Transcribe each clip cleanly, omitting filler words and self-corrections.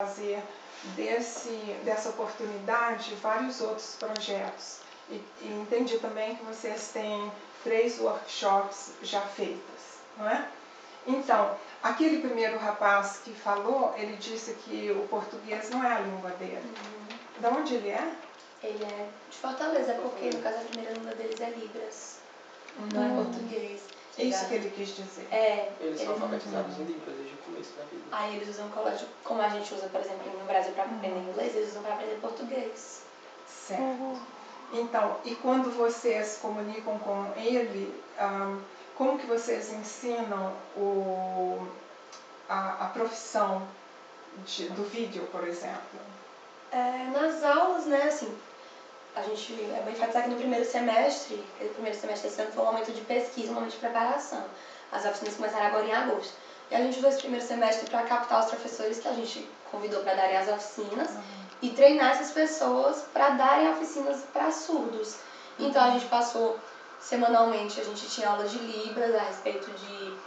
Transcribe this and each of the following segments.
fazer dessa oportunidade vários outros projetos. E entendi também que vocês têm 3 workshops já feitos, não é? Então, aquele primeiro rapaz que falou, ele disse que o português não é a língua dele. De onde ele é? Ele é de Fortaleza, porque no caso a primeira língua deles é Libras, não é português. É isso que ele quis dizer. Eles são alfabetizados em Libras desde o começo da vida. Aí eles usam colégio, como a gente usa, por exemplo, no Brasil para aprender inglês, eles usam para aprender português. Certo. Então, e quando vocês comunicam com ele, como que vocês ensinam a profissão do vídeo, por exemplo? Nas aulas, né, assim, a gente vai enfatizar que no primeiro semestre desse ano foi um momento de pesquisa, um momento de preparação. As oficinas começaram agora em agosto. E a gente usou esse primeiro semestre para captar os professores que a gente convidou para darem as oficinas e treinar essas pessoas para darem oficinas para surdos. Então a gente passou semanalmente, a gente tinha aulas de Libras a respeito de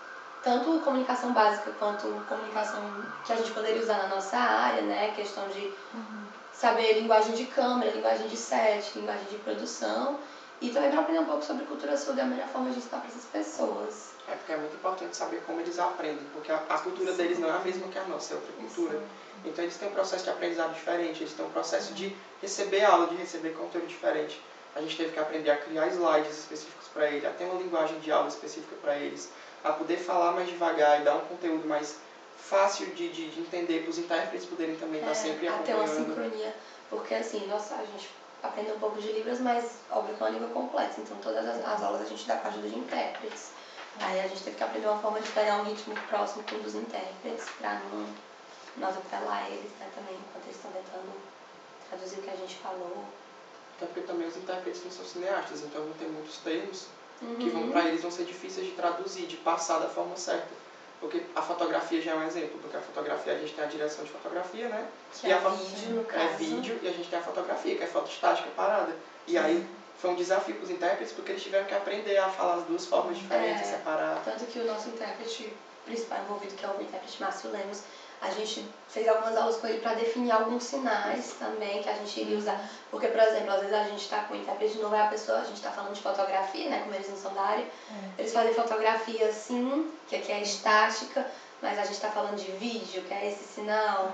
tanto comunicação básica quanto comunicação que a gente poderia usar na nossa área, né? Questão de saber linguagem de câmera, linguagem de set, linguagem de produção. E também para aprender um pouco sobre cultura surda, a melhor forma de ensinar para essas pessoas. É porque é muito importante saber como eles aprendem, porque a cultura deles não é a mesma que a nossa, é outra cultura. Então eles têm um processo de aprendizado diferente, eles têm um processo de receber aula, de receber conteúdo diferente. A gente teve que aprender a criar slides específicos para ele, a ter uma linguagem de aula específica para eles, a poder falar mais devagar e dar um conteúdo mais fácil de entender, para os intérpretes poderem também estar sempre acompanhando. A ter uma sincronia, porque assim, a gente aprende um pouco de Libras, mas óbvio que é uma língua complexa, então todas as aulas a gente dá com a ajuda de intérpretes. Aí a gente teve que aprender uma forma de pegar um ritmo próximo com um dos intérpretes, para não atropelar eles, né, também, enquanto eles estão tentando traduzir o que a gente falou. Até porque também os intérpretes não são cineastas, então vão ter muitos termos que para eles vão ser difíceis de traduzir, de passar da forma certa. Porque a fotografia já é um exemplo, porque a fotografia a gente tem a direção de fotografia, né? Que é vídeo, no caso. É vídeo, e a gente tem a fotografia, que é foto estática parada. E aí foi um desafio para os intérpretes, porque eles tiveram que aprender a falar as duas formas diferentes, separar. Tanto que o nosso intérprete principal envolvido, que é o intérprete Márcio Lemos, a gente fez algumas aulas com ele para definir alguns sinais também que a gente iria usar. Porque, por exemplo, às vezes a gente está com o intérprete novo, a pessoa, a gente está falando de fotografia, né, como eles não são da área, eles fazem fotografia sim, que aqui é estática, mas a gente está falando de vídeo, que é esse sinal.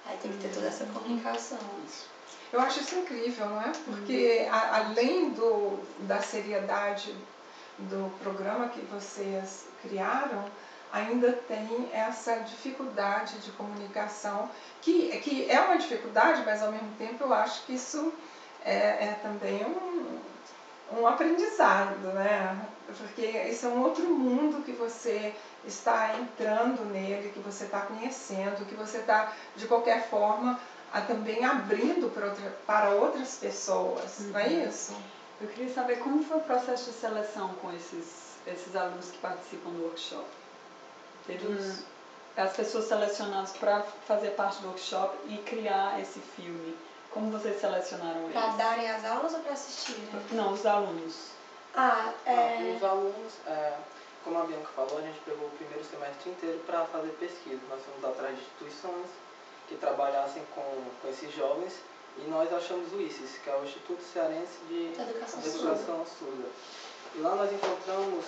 Aí tem que ter toda essa comunicação. Eu acho isso incrível, não é? Porque além da seriedade do programa que vocês criaram, ainda tem essa dificuldade de comunicação, que é uma dificuldade, mas ao mesmo tempo eu acho que isso é também um aprendizado, né? Porque esse é um outro mundo que você está entrando nele, que você está conhecendo, que você está, de qualquer forma, também abrindo para outras pessoas, não é isso? Eu queria saber como foi o processo de seleção com esses alunos que participam do workshop. As pessoas selecionadas para fazer parte do workshop e criar esse filme. Como vocês selecionaram eles? Para darem as aulas ou para assistirem? Não, os alunos. Os alunos, como a Bianca falou, a gente pegou o primeiro semestre inteiro para fazer pesquisa. Nós fomos atrás de instituições que trabalhassem com esses jovens e nós achamos o ICES, que é o Instituto Cearense de Educação Surda. E lá nós encontramos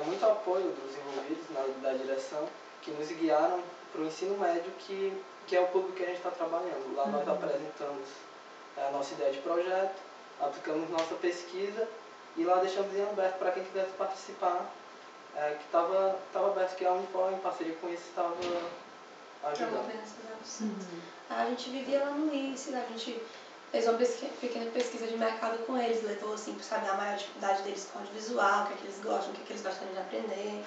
muito apoio dos envolvidos da direção, que nos guiaram para o ensino médio, que é o público que a gente está trabalhando. Lá nós apresentamos a nossa ideia de projeto, aplicamos nossa pesquisa e lá deixamos em aberto para quem quisesse participar, que estava aberto, que a Unifor, em parceria com isso, estava ajudando. A gente vivia lá no ICES, a gente fez uma pequena pesquisa de mercado com eles, levou assim para saber a maior dificuldade deles com audiovisual, o que é que eles gostam, o que é que eles gostariam de aprender.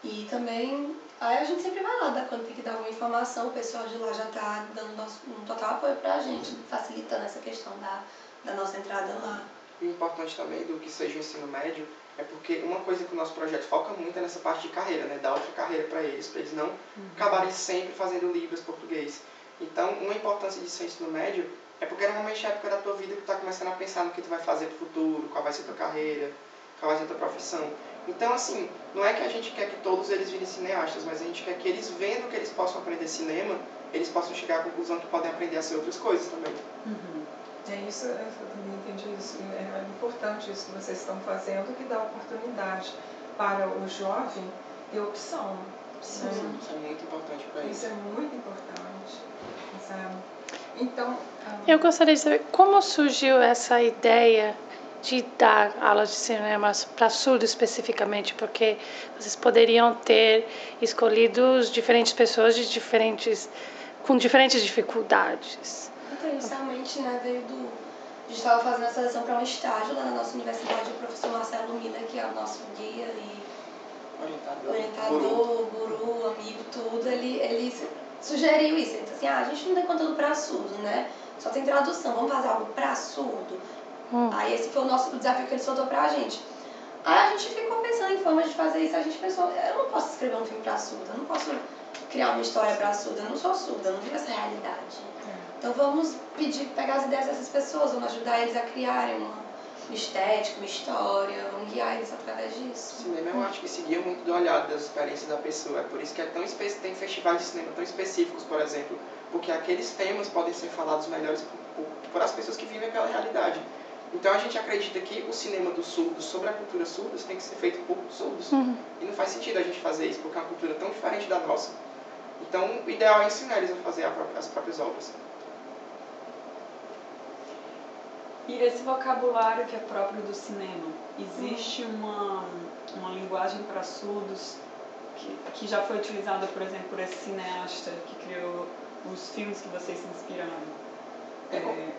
E também, aí a gente sempre vai lá, quando tem que dar alguma informação, o pessoal de lá já está dando um total apoio para a gente, facilitando essa questão da nossa entrada lá. E o importante também do que seja o ensino médio é porque uma coisa que o nosso projeto foca muito é nessa parte de carreira, né? Dar outra carreira para eles não acabarem sempre fazendo Libras português. Então, uma importância de ser ensino médio é porque normalmente é a época da tua vida que tu está começando a pensar no que tu vai fazer pro futuro, qual vai ser tua carreira, qual vai ser tua profissão. Então, assim, não é que a gente quer que todos eles virem cineastas, mas a gente quer que eles, vendo que eles possam aprender cinema, eles possam chegar à conclusão que podem aprender a ser outras coisas também. É isso, eu também entendi isso. É importante isso que vocês estão fazendo, que dá oportunidade para o jovem ter opção. Sim, isso é muito importante para eles. Isso é muito importante, sabe? Então... Eu gostaria de saber como surgiu essa ideia de dar aulas de cinema para surdos especificamente, porque vocês poderiam ter escolhido diferentes pessoas com diferentes dificuldades. Então, inicialmente, né, veio do... A gente estava fazendo a seleção para um estágio lá na nossa universidade, o professor Marcelo Mina, que é o nosso guia e orientador, guru, amigo, tudo, ele sugeriu isso. Ele disse assim, a gente não tem conteúdo para surdo, né? Só tem tradução, vamos fazer algo para surdo? Aí esse foi o desafio que ele soltou pra gente. Aí a gente ficou pensando em formas de fazer isso. A gente pensou, eu não posso escrever um filme pra surdo, eu não posso criar uma história pra surdo, eu não sou surda, eu não vivo essa realidade. Então vamos pegar as ideias dessas pessoas, vamos ajudar eles a criarem uma estética, uma história, vamos guiar eles através disso. O cinema é uma arte que seguia muito do olhar das experiências da pessoa, é por isso que tem festivais de cinema tão específicos, por exemplo, porque aqueles temas podem ser falados melhores por as pessoas que vivem aquela realidade. Então a gente acredita que o cinema dos surdos, sobre a cultura surdos, tem que ser feito por surdos. E não faz sentido a gente fazer isso, porque é uma cultura tão diferente da nossa. Então o ideal é ensinar eles a fazer as próprias obras. E esse vocabulário que é próprio do cinema, existe uma linguagem para surdos que já foi utilizada, por exemplo, por esse cineasta que criou os filmes que vocês se inspiraram?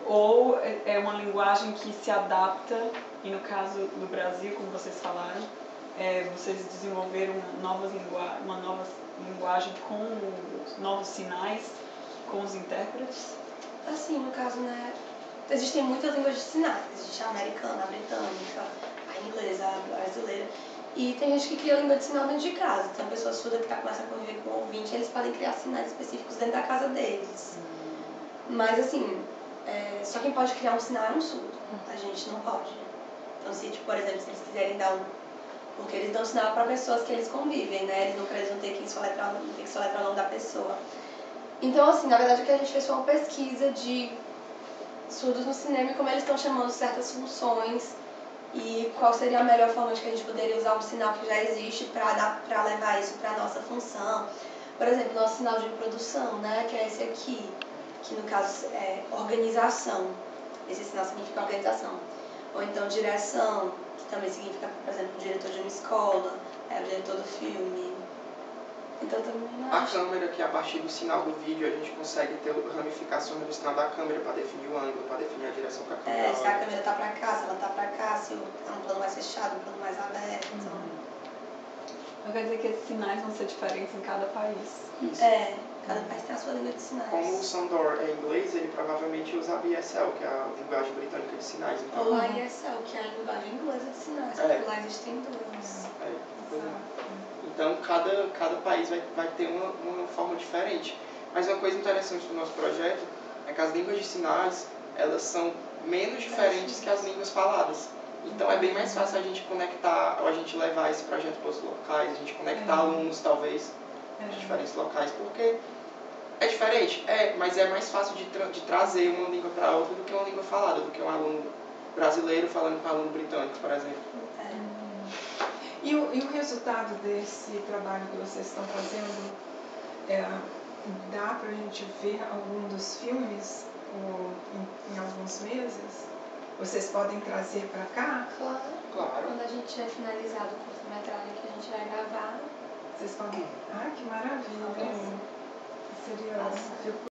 Ou é uma linguagem que se adapta, e no caso do Brasil, como vocês falaram, vocês desenvolveram uma nova linguagem com os novos sinais, com os intérpretes? Assim, no caso, né, existem muitas línguas de sinais. Existe a americana, a britânica, a inglesa, a brasileira. E tem gente que cria língua de sinal dentro de casa. Tem uma pessoa surda que começa a conviver com o ouvinte, eles podem criar sinais específicos dentro da casa deles. Mas, assim, só quem pode criar um sinal é um surdo. A gente não pode. Então, se, tipo, por exemplo, se eles quiserem dar porque eles dão sinal para pessoas que eles convivem, né? Eles não têm que soletrar o nome da pessoa. Então, assim, na verdade, o que a gente fez foi uma pesquisa de surdos no cinema e como eles estão chamando certas funções e qual seria a melhor forma de que a gente poderia usar um sinal que já existe para levar isso para a nossa função. Por exemplo, nosso sinal de produção, né? Que é esse aqui, que no caso é organização. Esse sinal significa organização. Ou então direção, que também significa, por exemplo, o diretor de uma escola, o diretor do filme. Então também a câmera, que a partir do sinal do vídeo a gente consegue ter ramificações do sinal da câmera para definir o ângulo, para definir a direção que a câmera se a câmera está para cá, se ela está para cá, se é um plano mais fechado, um plano mais aberto. Então quer dizer que esses sinais vão ser diferentes em cada país? Isso. Cada país tem a sua língua de sinais. Como o Sandor é inglês, ele provavelmente usa a BSL, que é a linguagem britânica de sinais. Então... Ou a ESL, que é a linguagem inglesa de sinais, porque lá existem duas. Então, cada país vai ter uma forma diferente. Mas uma coisa interessante do nosso projeto é que as línguas de sinais, elas são menos diferentes que as línguas faladas. Então, é bem mais fácil a gente conectar, ou a gente levar esse projeto para os locais, a gente conectar alunos, talvez, de diferentes locais, porque é diferente, mas é mais fácil de trazer uma língua para outra do que uma língua falada, do que um aluno brasileiro falando com um aluno britânico, por exemplo. E o resultado desse trabalho que vocês estão fazendo, dá para a gente ver algum dos filmes em alguns meses? Vocês podem trazer para cá? Claro. Quando a gente tiver finalizado o curta-metragem que a gente vai gravar. Vocês podem... que maravilha! Seria...